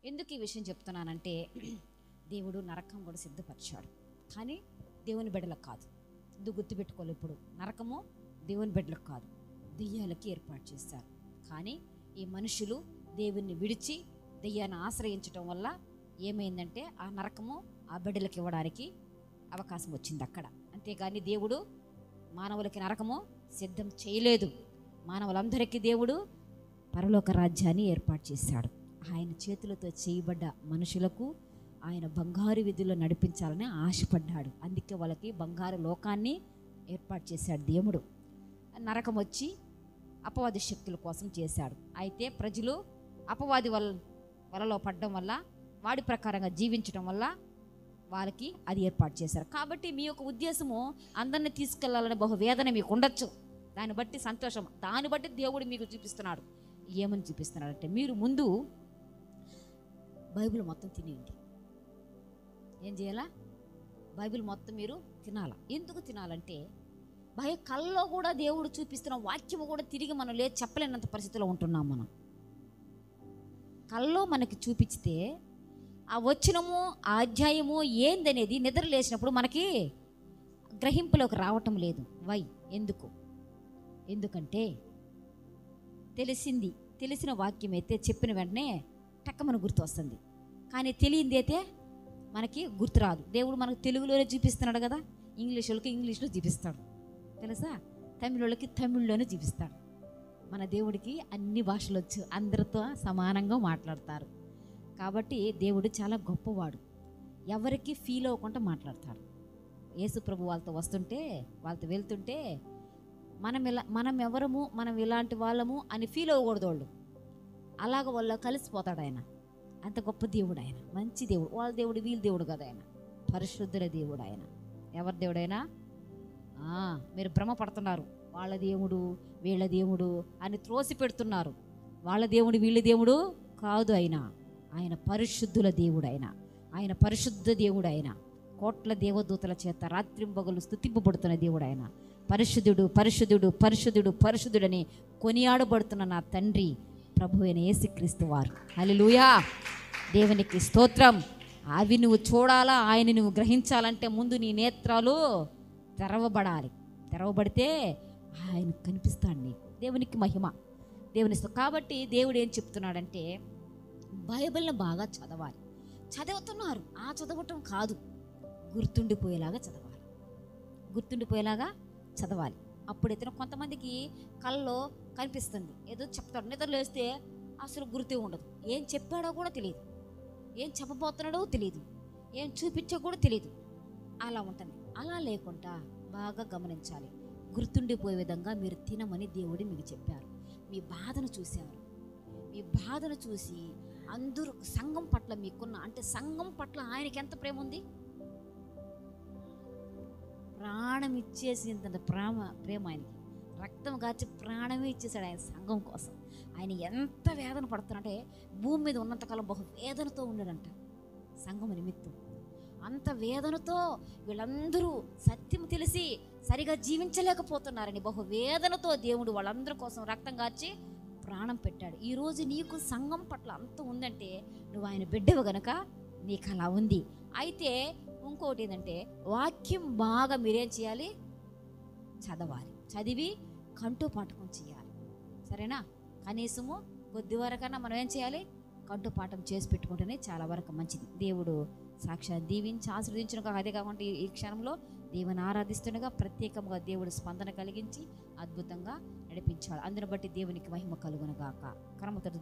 ఎందుకు ఈ విషయం చెప్తున్నానంటే దేవుడు నరకం కూడా సిద్ధపరిచాడు, కానీ దేవుని బిడ్డలకు కాదు. ఇది గుర్తుపెట్టుకోవాలి. ఇప్పుడు నరకము దేవుని బిడ్డలకు కాదు, దెయ్యాలకి ఏర్పాటు చేశారు. కానీ ఈ మనుషులు దేవుణ్ణి విడిచి దెయ్యాన్ని ఆశ్రయించడం వల్ల ఏమైందంటే ఆ నరకము ఆ బిడ్డలకు ఇవ్వడానికి అవకాశం వచ్చింది అక్కడ. అంతేగాని దేవుడు మానవులకి నరకము సిద్ధం చేయలేదు. మానవులందరికీ దేవుడు పరలోక రాజ్యాన్ని ఏర్పాటు చేశాడు. ఆయన చేతులతో చేయబడ్డ మనుషులకు ఆయన బంగారు విధుల్లో నడిపించాలని ఆశపడ్డాడు. అందుకే వాళ్ళకి బంగారు లోకాన్ని ఏర్పాటు చేశాడు దేవుడు. నరకం వచ్చి అపవాది శక్తుల కోసం చేశాడు. అయితే ప్రజలు అపవాది వలలో పడడం వల్ల, వాడి ప్రకారంగా జీవించడం వల్ల వాళ్ళకి అది ఏర్పాటు చేశారు. కాబట్టి మీ యొక్క ఉద్దేశము అందరిని తీసుకెళ్లాలనే బహువేదన మీకు ఉండొచ్చు. దాన్ని బట్టి సంతోషం, దాన్ని బట్టి దేవుడు మీకు చూపిస్తున్నాడు. ఏమని చూపిస్తున్నాడు అంటే, మీరు ముందు బైబిల్ మొత్తం తినేయండి. ఏం చేయాలా? బైబిల్ మొత్తం మీరు తినాలా. ఎందుకు తినాలంటే కల్లో కూడా దేవుడు చూపిస్తున్న వాక్యము కూడా తిరిగి మనం లేదు చెప్పలేనంత పరిస్థితిలో ఉంటున్నాం. మనం కల్లో మనకి చూపిస్తే ఆ వచనము ఆ అధ్యాయము ఏందనేది నిద్ర లేచినప్పుడు మనకి గ్రహింపులోకి రావటం లేదు. ఎందుకంటే తెలిసిన వాక్యం అయితే చెప్పిన వెంటనే టక్కమని గుర్తు వస్తుంది, కానీ తెలియంది అయితే మనకి గుర్తురాదు. దేవుడు మనకు తెలుగులోనే చూపిస్తున్నాడు కదా, ఇంగ్లీష్ వాళ్ళకి ఇంగ్లీష్లో చూపిస్తాడు తెలుసా, తమిళ వాళ్ళకి తమిళ్లోనే చూపిస్తాడు. మన దేవుడికి అన్ని భాషలు వచ్చు, అందరితో సమానంగా మాట్లాడతారు. కాబట్టి దేవుడు చాలా గొప్పవాడు, ఎవరికి ఫీల్ అవ్వకుండా మాట్లాడతాడు. యేసు ప్రభు వాళ్ళతో వస్తుంటే, వాళ్ళతో వెళ్తుంటే మనం ఎవరము, మనం ఇలాంటి వాళ్ళము అని ఫీల్ అవ్వకూడదు. వాళ్ళు అలాగ వాళ్ళు కలిసిపోతాడు. ఆయన అంత గొప్ప దేవుడు, ఆయన మంచి దేవుడు. వాళ్ళ దేవుడు వీళ్ళ దేవుడు కదా, ఆయన పరిశుద్ధుల దేవుడు. ఆయన ఎవరి దేవుడైనా మీరు భ్రమ పడుతున్నారు, వాళ్ళ దేవుడు వీళ్ళ దేవుడు అని త్రోసి పెడుతున్నారు. వాళ్ళ దేవుడు వీళ్ళ దేవుడు కాదు. ఆయన పరిశుద్ధుల దేవుడు. ఆయన పరిశుద్ధ దేవుడు. ఆయన కోట్ల దేవదూతల చేత రాత్రింబగలు స్తుతింపబడుతున్న దేవుడు. ఆయన పరిశుద్ధుడు పరిశుద్ధుడు పరిశుద్ధుడు పరిశుద్ధుడని కొనియాడబడుతున్న నా తండ్రి ప్రభు అయిన యేసుక్రీస్తు వారు. హల్లెలూయా, దేవునికి స్తోత్రం. అవి నువ్వు చూడాలా, ఆయన నువ్వు గ్రహించాలంటే ముందు నీ నేత్రాలు తెరవబడాలి. తెరవబడితే ఆయన కనిపిస్తాడు నీకు. దేవునికి మహిమ, దేవుని. కాబట్టి దేవుడు ఏం చెప్తున్నాడంటే బైబిల్ని బాగా చదవాలి. చదువుతున్నారు, ఆ చదవటం కాదు, గుర్తుండిపోయేలాగా చదవాలి. గుర్తుండిపోయేలాగా చదవాలి. అప్పుడైతే కొంతమందికి కళ్ళలో కనిపిస్తుంది, ఏదో చెప్తాడు, నిద్రలేస్తే అసలు గుర్తే ఉండదు. ఏం చెప్పాడో కూడా తెలియదు, ఏం చెప్పబోతున్నాడో తెలియదు, ఏం చూపించో కూడా తెలియదు. అలా ఉంటుంది. అలా లేకుండా బాగా గమనించాలి. గుర్తుండిపోయే విధంగా మీరు తినమని దేవుడు మీకు చెప్పారు. మీ బాధను చూశారు, మీ బాధను చూసి అందరూ సంఘం పట్ల మీకున్న, అంటే సంఘం పట్ల ఆయనకి ఎంత ప్రేమ ఉంది, ప్రాణం ఇచ్చేసినంత ప్రేమ ఆయనకి. రక్తం కాచి ప్రాణమే ఇచ్చేసాడు ఆయన సంఘం కోసం. ఆయన ఎంత వేదన పడుతున్నాడంటే, భూమి మీద ఉన్నంతకాలం బహు వేదనతో ఉన్నాడంట సంఘం నిమిత్తం. అంత వేదనతో వీళ్ళందరూ సత్యం తెలిసి సరిగా జీవించలేకపోతున్నారని బహు వేదనతో దేవుడు వాళ్ళందరి కోసం రక్తం కార్చి ప్రాణం పెట్టాడు. ఈరోజు నీకు సంఘం పట్ల అంత ఉందంటే నువ్వు ఆయన బిడ్డవు గనక నీకు అలా ఉంది. అయితే ఇంకోటి ఏంటంటే, వాక్యం బాగా మీరేం చేయాలి? చదవాలి. చదివి కంఠోపాఠం చేయాలి. సరేనా? కనీసము కొద్ది వరకన్నా మనం ఏం చేయాలి? కంఠోపాఠం చేసి పెట్టుకుంటేనే చాలా వరకు మంచిది. దేవుడు సాక్షాత్ దీవించి ఆశీర్వదించిన. అదే కాకుండా ఈ క్షణంలో దేవుని ఆరాధిస్తుండగా ప్రత్యేకంగా దేవుడు స్పందన కలిగించి అద్భుతంగా నడిపించాడు. అందుని బట్టి దేవునికి మహిమ కలుగును గాక. కర్మతడు